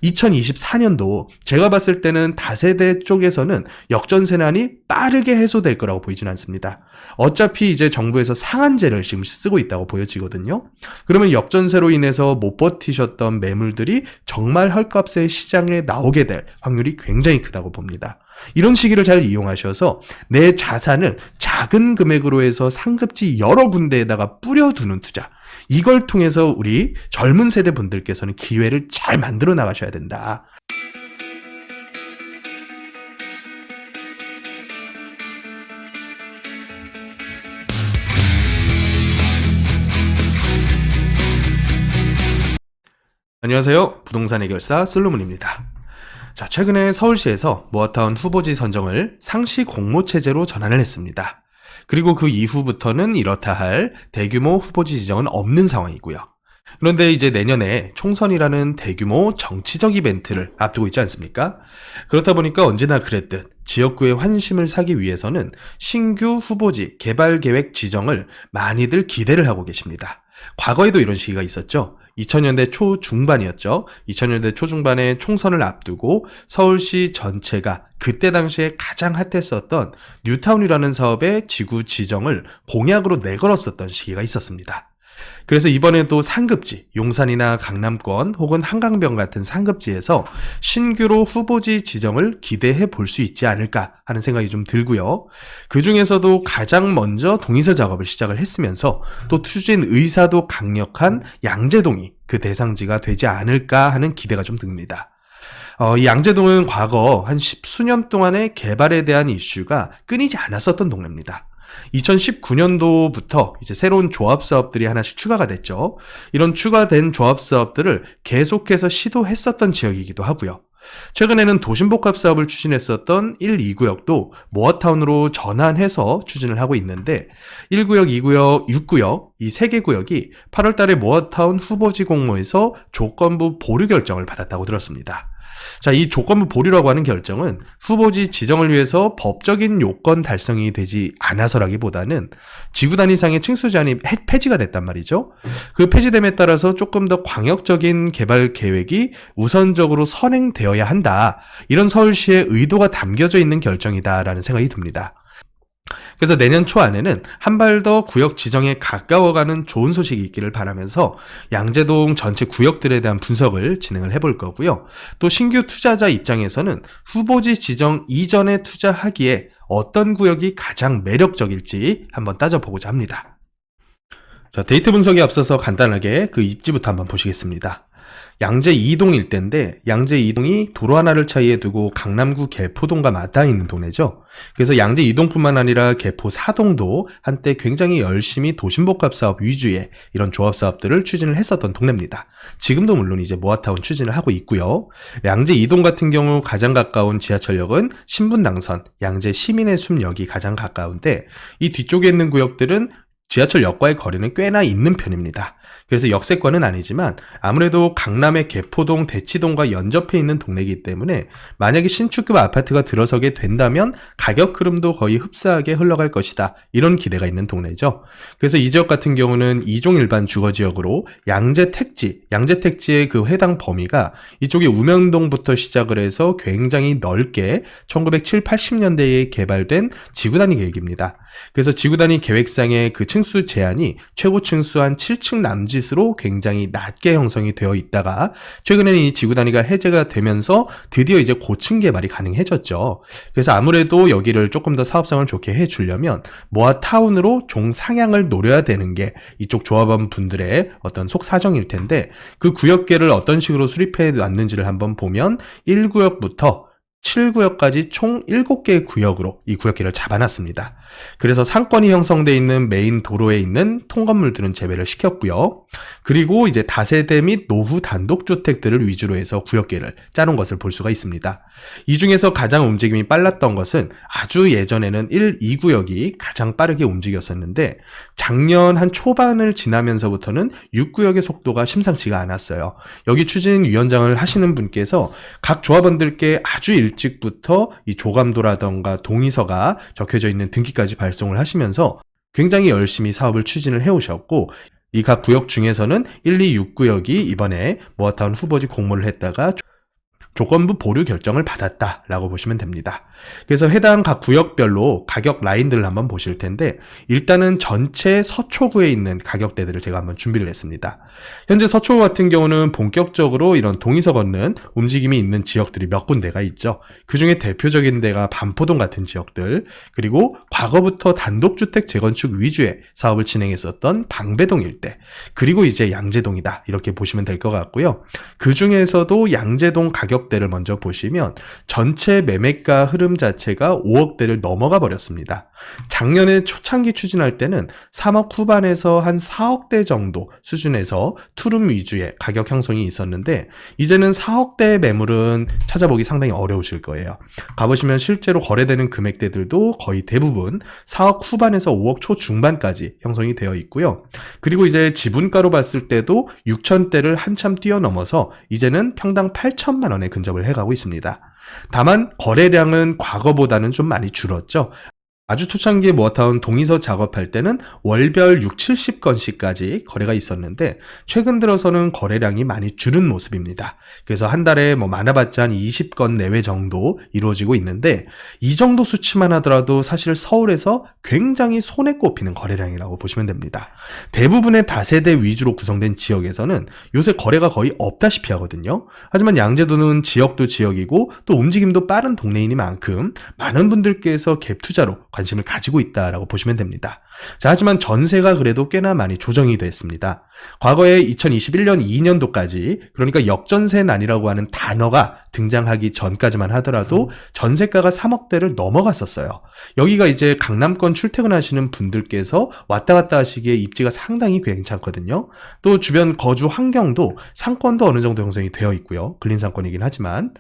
2024년도 제가 봤을 때는 다세대 쪽에서는 역전세난이 빠르게 해소될 거라고 보이진 않습니다. 어차피 이제 정부에서 상한제를 지금 쓰고 있다고 보여지거든요. 그러면 역전세로 인해서 못 버티셨던 매물들이 정말 헐값에 시장에 나오게 될 확률이 굉장히 크다고 봅니다. 이런 시기를 잘 이용하셔서 내 자산을 작은 금액으로 해서 상급지 여러 군데에다가 뿌려두는 투자, 이걸 통해서 우리 젊은 세대 분들께서는 기회를 잘 만들어 나가셔야 된다. 안녕하세요. 부동산 해결사 솔로몬입니다. 자, 최근에 서울시에서 모아타운 후보지 선정을 상시 공모체제로 전환을 했습니다. 그리고 그 이후부터는 이렇다 할 대규모 후보지 지정은 없는 상황이고요. 그런데 이제 내년에 총선이라는 대규모 정치적 이벤트를 앞두고 있지 않습니까? 그렇다 보니까 언제나 그랬듯 지역구의 환심을 사기 위해서는 신규 후보지 개발 계획 지정을 많이들 기대를 하고 계십니다. 과거에도 이런 시기가 있었죠. 2000년대 초중반이었죠. 2000년대 초중반에 총선을 앞두고 서울시 전체가 그때 당시에 가장 핫했었던 뉴타운이라는 사업의 지구 지정을 공약으로 내걸었었던 시기가 있었습니다. 그래서 이번에도 상급지, 용산이나 강남권 혹은 한강변 같은 상급지에서 신규로 후보지 지정을 기대해 볼 수 있지 않을까 하는 생각이 좀 들고요. 그 중에서도 가장 먼저 동의서 작업을 시작을 했으면서 또 추진 의사도 강력한 양재동이 그 대상지가 되지 않을까 하는 기대가 좀 듭니다. 이 양재동은 과거 한 십수년 동안의 개발에 대한 이슈가 끊이지 않았었던 동네입니다. 2019년도부터 이제 새로운 조합 사업들이 하나씩 추가가 됐죠. 이런 추가된 조합 사업들을 계속해서 시도했었던 지역이기도 하고요. 최근에는 도심복합 사업을 추진했었던 1, 2구역도 모아타운으로 전환해서 추진을 하고 있는데 1구역, 2구역, 6구역 이 3개 구역이 8월 달에 모아타운 후보지 공모에서 조건부 보류 결정을 받았다고 들었습니다. 자, 이 조건부 보류라고 하는 결정은 후보지 지정을 위해서 법적인 요건 달성이 되지 않아서라기보다는 지구 단위상의 층수 제한이 폐지가 됐단 말이죠. 그 폐지됨에 따라서 조금 더 광역적인 개발 계획이 우선적으로 선행되어야 한다. 이런 서울시의 의도가 담겨져 있는 결정이다라는 생각이 듭니다. 그래서 내년 초 안에는 한 발 더 구역 지정에 가까워가는 좋은 소식이 있기를 바라면서 양재동 전체 구역들에 대한 분석을 진행을 해볼 거고요. 또 신규 투자자 입장에서는 후보지 지정 이전에 투자하기에 어떤 구역이 가장 매력적일지 한번 따져보고자 합니다. 자, 데이터 분석에 앞서서 간단하게 그 입지부터 한번 보시겠습니다. 양재 2동 일대인데 양재 2동이 도로 하나를 차이에 두고 강남구 개포동과 맞닿아 있는 동네죠. 그래서 양재 2동뿐만 아니라 개포 4동도 한때 굉장히 열심히 도심복합 사업 위주의 이런 조합 사업들을 추진을 했었던 동네입니다. 지금도 물론 이제 모아타운 추진을 하고 있고요. 양재 2동 같은 경우 가장 가까운 지하철역은 신분당선, 양재 시민의 숲역이 가장 가까운데 이 뒤쪽에 있는 구역들은 지하철역과의 거리는 꽤나 있는 편입니다. 그래서 역세권은 아니지만 아무래도 강남의 개포동, 대치동과 연접해 있는 동네이기 때문에 만약에 신축급 아파트가 들어서게 된다면 가격 흐름도 거의 흡사하게 흘러갈 것이다. 이런 기대가 있는 동네죠. 그래서 이 지역 같은 경우는 2종 일반 주거지역으로 양재택지의 그 해당 범위가 이쪽에 우명동부터 시작을 해서 굉장히 넓게 1970, 80년대에 개발된 지구단위 계획입니다. 그래서 지구단위 계획상의 그 층수 제한이 최고 층수 한 7층 남짓으로 굉장히 낮게 형성이 되어 있다가 최근에는 이 지구단위가 해제가 되면서 드디어 이제 고층 개발이 가능해졌죠. 그래서 아무래도 여기를 조금 더 사업성을 좋게 해주려면 모아타운으로 종상향을 노려야 되는 게 이쪽 조합원 분들의 어떤 속사정일 텐데 그 구역계를 어떤 식으로 수립해 놨는지를 한번 보면 1구역부터 7구역까지 총 7개의 구역으로 이 구역계를 잡아놨습니다. 그래서 상권이 형성되어 있는 메인 도로에 있는 통건물들은 제외를 시켰고요. 그리고 이제 다세대 및 노후 단독주택들을 위주로 해서 구역계를 짜놓은 것을 볼 수가 있습니다. 이 중에서 가장 움직임이 빨랐던 것은 아주 예전에는 1, 2구역이 가장 빠르게 움직였었는데 작년 한 초반을 지나면서부터는 6구역의 속도가 심상치가 않았어요. 여기 추진위원장을 하시는 분께서 각 조합원들께 아주 일찍부터 이 조감도라던가 동의서가 적혀져 있는 등기까지 발송을 하시면서 굉장히 열심히 사업을 추진을 해오셨고 이 각 구역 중에서는 1, 2, 6구역이 이번에 모아타운 후보지 공모를 했다가 조건부 보류 결정을 받았다라고 보시면 됩니다. 그래서 해당 각 구역별로 가격 라인들을 한번 보실 텐데 일단은 전체 서초구에 있는 가격대들을 제가 한번 준비를 했습니다. 현재 서초구 같은 경우는 본격적으로 이런 동의서 걷는 움직임이 있는 지역들이 몇 군데가 있죠. 그중에 대표적인 데가 반포동 같은 지역들, 그리고 과거부터 단독주택 재건축 위주의 사업을 진행했었던 방배동 일대, 그리고 이제 양재동이다 이렇게 보시면 될 것 같고요. 그 중에서도 양재동 가격대를 먼저 보시면 전체 매매가 흐름 자체가 5억대를 넘어가 버렸습니다. 작년에 초창기 추진할 때는 3억 후반에서 한 4억대 정도 수준에서 투룸 위주의 가격 형성이 있었는데 이제는 4억대 매물은 찾아보기 상당히 어려우실 거예요. 가보시면 실제로 거래되는 금액대들도 거의 대부분 4억 후반에서 5억 초중반까지 형성이 되어 있고요. 그리고 이제 지분가로 봤을 때도 6천대를 한참 뛰어넘어서 이제는 평당 8천만 원에 근접을 해가고 있습니다. 다만 거래량은 과거보다는 좀 많이 줄었죠. 아주 초창기에 모아타운 동의서 작업할 때는 월별 6, 70건씩까지 거래가 있었는데 최근 들어서는 거래량이 많이 줄은 모습입니다. 그래서 한 달에 많아봤자 한 20건 내외 정도 이루어지고 있는데 이 정도 수치만 하더라도 사실 서울에서 굉장히 손에 꼽히는 거래량이라고 보시면 됩니다. 대부분의 다세대 위주로 구성된 지역에서는 요새 거래가 거의 없다시피 하거든요. 하지만 양재도는 지역도 지역이고 또 움직임도 빠른 동네이니만큼 많은 분들께서 갭 투자로 관심을 가지고 있다라고 보시면 됩니다. 자, 하지만 전세가 그래도 꽤나 많이 조정이 됐습니다. 과거에 2021년 2년도까지 그러니까 역전세난이라고 하는 단어가 등장하기 전까지만 하더라도 전세가가 3억대를 넘어갔었어요. 여기가 이제 강남권 출퇴근하시는 분들께서 왔다 갔다 하시기에 입지가 상당히 괜찮거든요. 또 주변 거주 환경도 상권도 어느 정도 형성이 되어 있고요. 근린상권이긴 하지만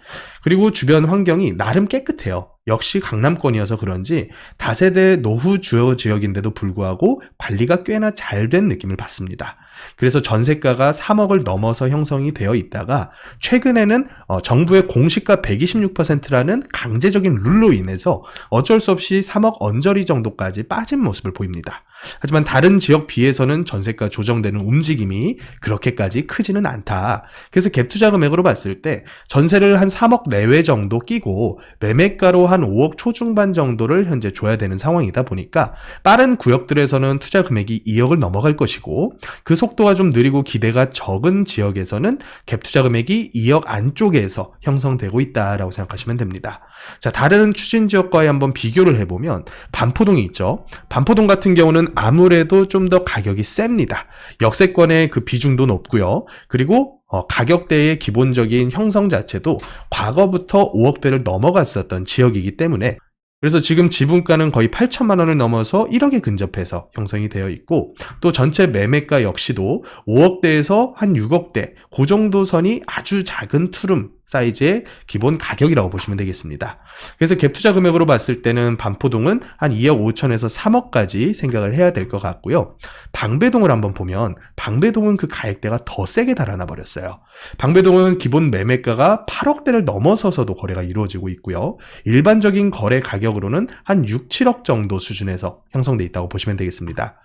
그리고 주변 환경이 나름 깨끗해요. 역시 강남권이어서 그런지 다세대 노후 주요 지역인데도 불구하고 관리가 꽤나 잘 된 느낌을 받습니다. 그래서 전세가가 3억을 넘어서 형성이 되어 있다가 최근에는 정부의 공시가 126%라는 강제적인 룰로 인해서 어쩔 수 없이 3억 언저리 정도까지 빠진 모습을 보입니다. 하지만 다른 지역 비해서는 전세가 조정되는 움직임이 그렇게까지 크지는 않다. 그래서 갭 투자 금액으로 봤을 때 전세를 한 3억 내외 정도 끼고 매매가로 한 5억 초중반 정도를 현재 줘야 되는 상황이다 보니까 빠른 구역들에서는 투자 금액이 2억을 넘어갈 것이고 그 속도가 좀 느리고 기대가 적은 지역에서는 갭 투자 금액이 2억 안쪽에서 형성되고 있다라고 생각하시면 됩니다. 자, 다른 추진 지역과의 한번 비교를 해보면 반포동이 있죠. 반포동 같은 경우는 아무래도 좀 더 가격이 셉니다. 역세권의 그 비중도 높고요. 그리고 가격대의 기본적인 형성 자체도 과거부터 5억대를 넘어갔었던 지역이기 때문에 그래서 지금 지분가는 거의 8천만 원을 넘어서 1억에 근접해서 형성이 되어 있고 또 전체 매매가 역시도 5억대에서 한 6억대 그 정도 선이 아주 작은 투룸 사이즈의 기본 가격이라고 보시면 되겠습니다. 그래서 갭 투자 금액으로 봤을 때는 반포동은 한 2억 5천에서 3억까지 생각을 해야 될 것 같고요. 방배동을 한번 보면 방배동은 그 가액대가 더 세게 달아나 버렸어요. 방배동은 기본 매매가가 8억대를 넘어서서도 거래가 이루어지고 있고요. 일반적인 거래 가격으로는 한 6, 7억 정도 수준에서 형성돼 있다고 보시면 되겠습니다.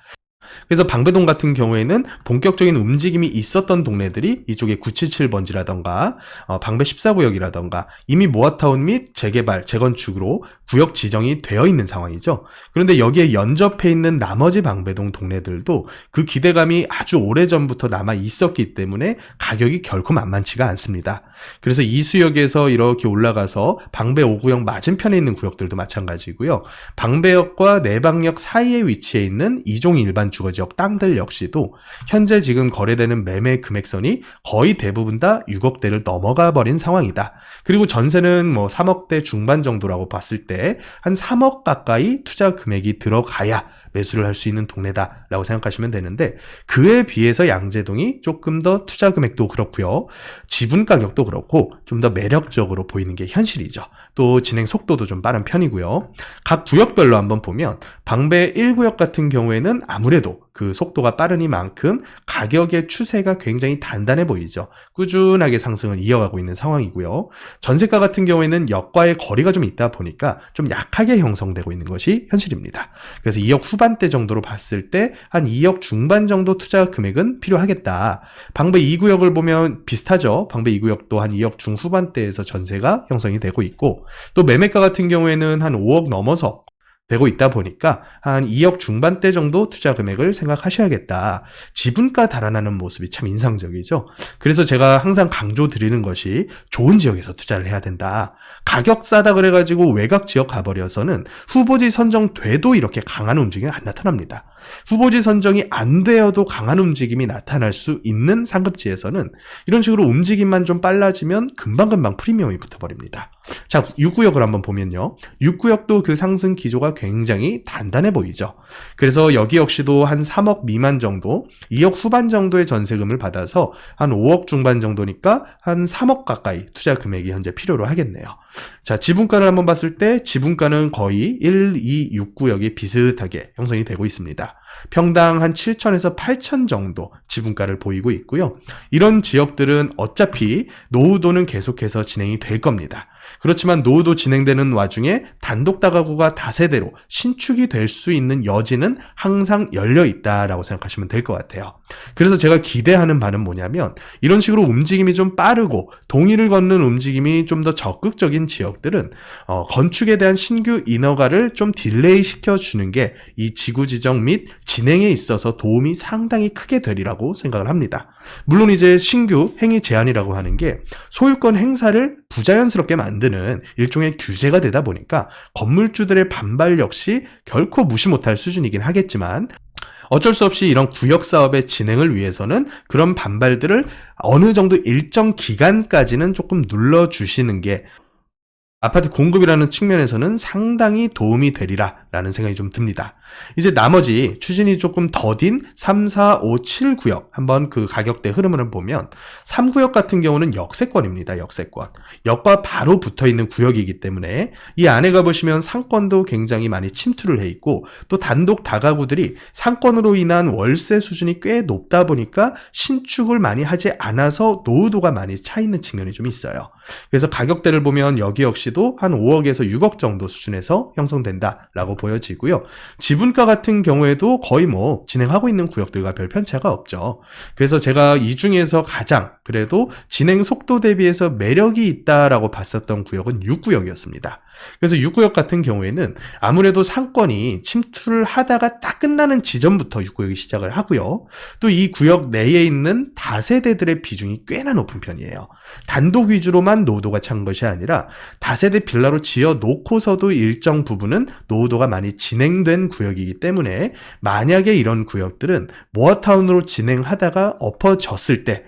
그래서 방배동 같은 경우에는 본격적인 움직임이 있었던 동네들이 이쪽에 977번지라던가 방배 14구역이라던가 이미 모아타운 및 재개발, 재건축으로 구역 지정이 되어 있는 상황이죠. 그런데 여기에 연접해 있는 나머지 방배동 동네들도 그 기대감이 아주 오래전부터 남아 있었기 때문에 가격이 결코 만만치가 않습니다. 그래서 이수역에서 이렇게 올라가서 방배 5구역 맞은편에 있는 구역들도 마찬가지고요. 방배역과 내방역 사이에 위치해 있는 이종 일반 주거지역 땅들 역시도 현재 지금 거래되는 매매 금액선이 거의 대부분 다 6억대를 넘어가 버린 상황이다. 그리고 전세는 3억대 중반 정도라고 봤을 때 한 3억 가까이 투자 금액이 들어가야 매수를 할 수 있는 동네다라고 생각하시면 되는데 그에 비해서 양재동이 조금 더 투자 금액도 그렇고요. 지분 가격도 그렇고 좀 더 매력적으로 보이는 게 현실이죠. 또 진행 속도도 좀 빠른 편이고요. 각 구역별로 한번 보면 방배 1구역 같은 경우에는 아무래도 그 속도가 빠르니만큼 가격의 추세가 굉장히 단단해 보이죠. 꾸준하게 상승을 이어가고 있는 상황이고요. 전세가 같은 경우에는 역과의 거리가 좀 있다 보니까 좀 약하게 형성되고 있는 것이 현실입니다. 그래서 2억 후반대 정도로 봤을 때 한 2억 중반 정도 투자 금액은 필요하겠다. 방배 2구역을 보면 비슷하죠. 방배 2구역도 한 2억 중후반대에서 전세가 형성이 되고 있고, 또 매매가 같은 경우에는 한 5억 넘어서 되고 있다 보니까 한 2억 중반대 정도 투자 금액을 생각하셔야겠다. 지분가 달아나는 모습이 참 인상적이죠. 그래서 제가 항상 강조드리는 것이 좋은 지역에서 투자를 해야 된다. 가격 싸다 그래가지고 외곽 지역 가버려서는 후보지 선정돼도 이렇게 강한 움직임이 안 나타납니다. 후보지 선정이 안 되어도 강한 움직임이 나타날 수 있는 상급지에서는 이런 식으로 움직임만 좀 빨라지면 금방금방 프리미엄이 붙어버립니다. 자, 6구역을 한번 보면요. 6구역도 그 상승 기조가 굉장히 단단해 보이죠. 그래서 여기 역시도 한 3억 미만 정도, 2억 후반 정도의 전세금을 받아서 한 5억 중반 정도니까 한 3억 가까이 투자 금액이 현재 필요로 하겠네요. 자, 지분가를 한번 봤을 때 지분가는 거의 1, 2, 6구역이 비슷하게 형성이 되고 있습니다. 평당 한 7천에서 8천 정도 지분가를 보이고 있고요. 이런 지역들은 어차피 노후도는 계속해서 진행이 될 겁니다. 그렇지만 노후도 진행되는 와중에 단독 다가구가 다세대로 신축이 될 수 있는 여지는 항상 열려 있다라고 생각하시면 될 것 같아요. 그래서 제가 기대하는 바는 뭐냐면 이런 식으로 움직임이 좀 빠르고 동의를 걷는 움직임이 좀 더 적극적인 지역들은 건축에 대한 신규 인허가를 좀 딜레이 시켜주는 게 이 지구지정 및 진행에 있어서 도움이 상당히 크게 되리라고 생각을 합니다. 물론 이제 신규 행위 제한이라고 하는 게 소유권 행사를 부자연스럽게 만드는 일종의 규제가 되다 보니까 건물주들의 반발 역시 결코 무시 못할 수준이긴 하겠지만 어쩔 수 없이 이런 구역 사업의 진행을 위해서는 그런 반발들을 어느 정도 일정 기간까지는 조금 눌러주시는 게 아파트 공급이라는 측면에서는 상당히 도움이 되리라라는 생각이 좀 듭니다. 이제 나머지 추진이 조금 더딘 3, 4, 5, 7구역 한번 그 가격대 흐름을 보면 3구역 같은 경우는 역세권입니다. 역세권. 역과 바로 붙어있는 구역이기 때문에 이 안에 가보시면 상권도 굉장히 많이 침투를 해 있고 또 단독 다가구들이 상권으로 인한 월세 수준이 꽤 높다 보니까 신축을 많이 하지 않아서 노후도가 많이 차 있는 측면이 좀 있어요. 그래서 가격대를 보면 여기 역시도 한 5억에서 6억 정도 수준에서 형성된다라고 보여지고요. 지분가 같은 경우에도 거의 뭐 진행하고 있는 구역들과 별 편차가 없죠. 그래서 제가 이 중에서 가장 그래도 진행 속도 대비해서 매력이 있다라고 봤었던 구역은 6구역이었습니다. 그래서 6구역 같은 경우에는 아무래도 상권이 침투를 하다가 딱 끝나는 지점부터 6구역이 시작을 하고요. 또 이 구역 내에 있는 다세대들의 비중이 꽤나 높은 편이에요. 단독 위주로만 노후도가 찬 것이 아니라 다세대 빌라로 지어 놓고서도 일정 부분은 노후도가 많이 진행된 구역이기 때문에 만약에 이런 구역들은 모아타운으로 진행하다가 엎어졌을 때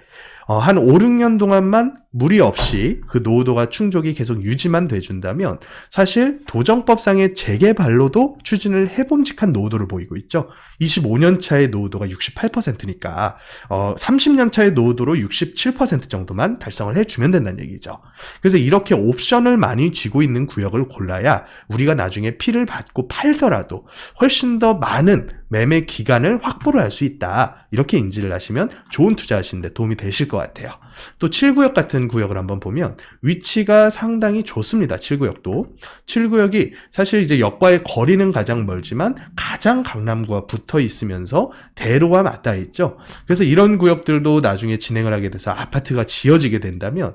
한 5, 6년 동안만 무리 없이 그 노후도가 충족이 계속 유지만 돼준다면 사실 도정법상의 재개발로도 추진을 해봄직한 노후도를 보이고 있죠. 25년 차의 노후도가 68%니까 30년 차의 노후도로 67% 정도만 달성을 해주면 된다는 얘기죠. 그래서 이렇게 옵션을 많이 쥐고 있는 구역을 골라야 우리가 나중에 피를 받고 팔더라도 훨씬 더 많은 매매 기간을 확보를 할 수 있다. 이렇게 인지를 하시면 좋은 투자하시는 데 도움이 되실 것 같아요. 또 7구역 같은 구역을 한번 보면 위치가 상당히 좋습니다. 7구역도. 7구역이 사실 이제 역과의 거리는 가장 멀지만 가장 강남구와 붙어 있으면서 대로가 맞닿아 있죠. 그래서 이런 구역들도 나중에 진행을 하게 돼서 아파트가 지어지게 된다면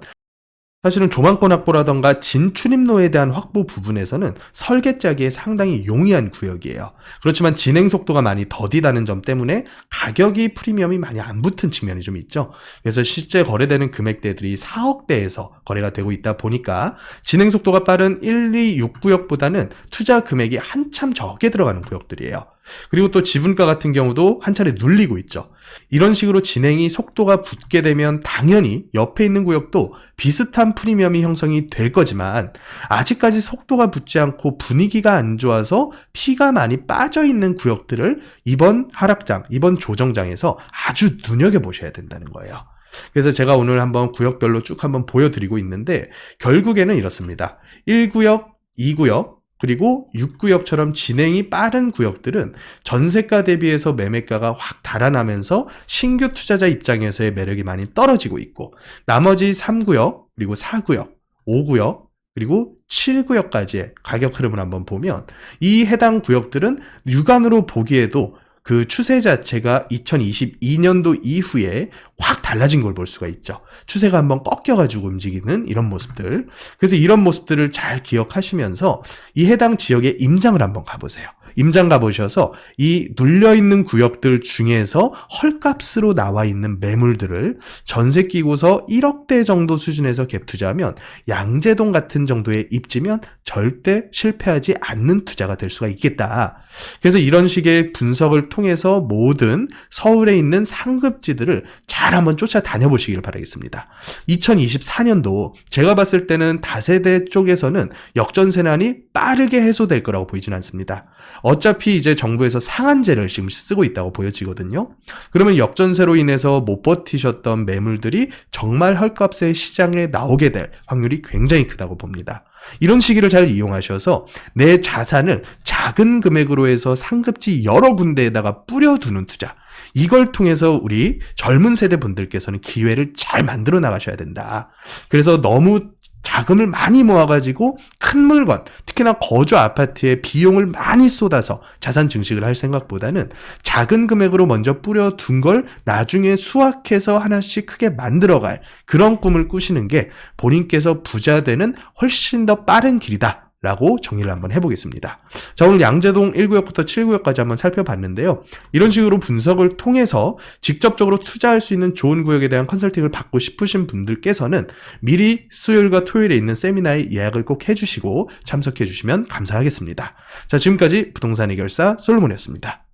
사실은 조망권 확보라던가 진출입로에 대한 확보 부분에서는 설계 짜기에 상당히 용이한 구역이에요. 그렇지만 진행 속도가 많이 더디다는 점 때문에 가격이 프리미엄이 많이 안 붙은 측면이 좀 있죠. 그래서 실제 거래되는 금액대들이 4억대에서 거래가 되고 있다 보니까 진행 속도가 빠른 1, 2, 6구역보다는 투자 금액이 한참 적게 들어가는 구역들이에요. 그리고 또 지분가 같은 경우도 한 차례 눌리고 있죠. 이런 식으로 진행이 속도가 붙게 되면 당연히 옆에 있는 구역도 비슷한 프리미엄이 형성이 될 거지만 아직까지 속도가 붙지 않고 분위기가 안 좋아서 피가 많이 빠져 있는 구역들을 이번 하락장, 이번 조정장에서 아주 눈여겨보셔야 된다는 거예요. 그래서 제가 오늘 한번 구역별로 쭉 한번 보여드리고 있는데 결국에는 이렇습니다. 1구역, 2구역, 그리고 6구역처럼 진행이 빠른 구역들은 전세가 대비해서 매매가가 확 달아나면서 신규 투자자 입장에서의 매력이 많이 떨어지고 있고, 나머지 3구역, 그리고 4구역, 5구역, 그리고 7구역까지의 가격 흐름을 한번 보면 이 해당 구역들은 육안으로 보기에도 그 추세 자체가 2022년도 이후에 확 달라진 걸 볼 수가 있죠. 추세가 한번 꺾여가지고 움직이는 이런 모습들. 그래서 이런 모습들을 잘 기억하시면서 이 해당 지역의 임장을 한번 가보세요. 임장 가보셔서 이 눌려있는 구역들 중에서 헐값으로 나와 있는 매물들을 전세 끼고서 1억대 정도 수준에서 갭 투자하면 양재동 같은 정도의 입지면 절대 실패하지 않는 투자가 될 수가 있겠다. 그래서 이런 식의 분석을 통해서 모든 서울에 있는 상급지들을 잘 한번 쫓아다녀보시길 바라겠습니다. 2024년도 제가 봤을 때는 다세대 쪽에서는 역전세난이 빠르게 해소될 거라고 보이진 않습니다. 어차피 이제 정부에서 상한제를 지금 쓰고 있다고 보여지거든요. 그러면 역전세로 인해서 못 버티셨던 매물들이 정말 헐값의 시장에 나오게 될 확률이 굉장히 크다고 봅니다. 이런 시기를 잘 이용하셔서 내 자산을 작은 금액으로 해서 상급지 여러 군데에다가 뿌려두는 투자, 이걸 통해서 우리 젊은 세대 분들께서는 기회를 잘 만들어 나가셔야 된다. 그래서 너무 자금을 많이 모아가지고 큰 물건, 특히나 거주 아파트에 비용을 많이 쏟아서 자산 증식을 할 생각보다는 작은 금액으로 먼저 뿌려둔 걸 나중에 수확해서 하나씩 크게 만들어갈 그런 꿈을 꾸시는 게 본인께서 부자 되는 훨씬 더 빠른 길이다 라고 정리를 한번 해보겠습니다. 자, 오늘 양재동 1구역부터 7구역까지 한번 살펴봤는데요. 이런 식으로 분석을 통해서 직접적으로 투자할 수 있는 좋은 구역에 대한 컨설팅을 받고 싶으신 분들께서는 미리 수요일과 토요일에 있는 세미나에 예약을 꼭 해주시고 참석해 주시면 감사하겠습니다. 자, 지금까지 부동산 해결사 솔로몬이었습니다.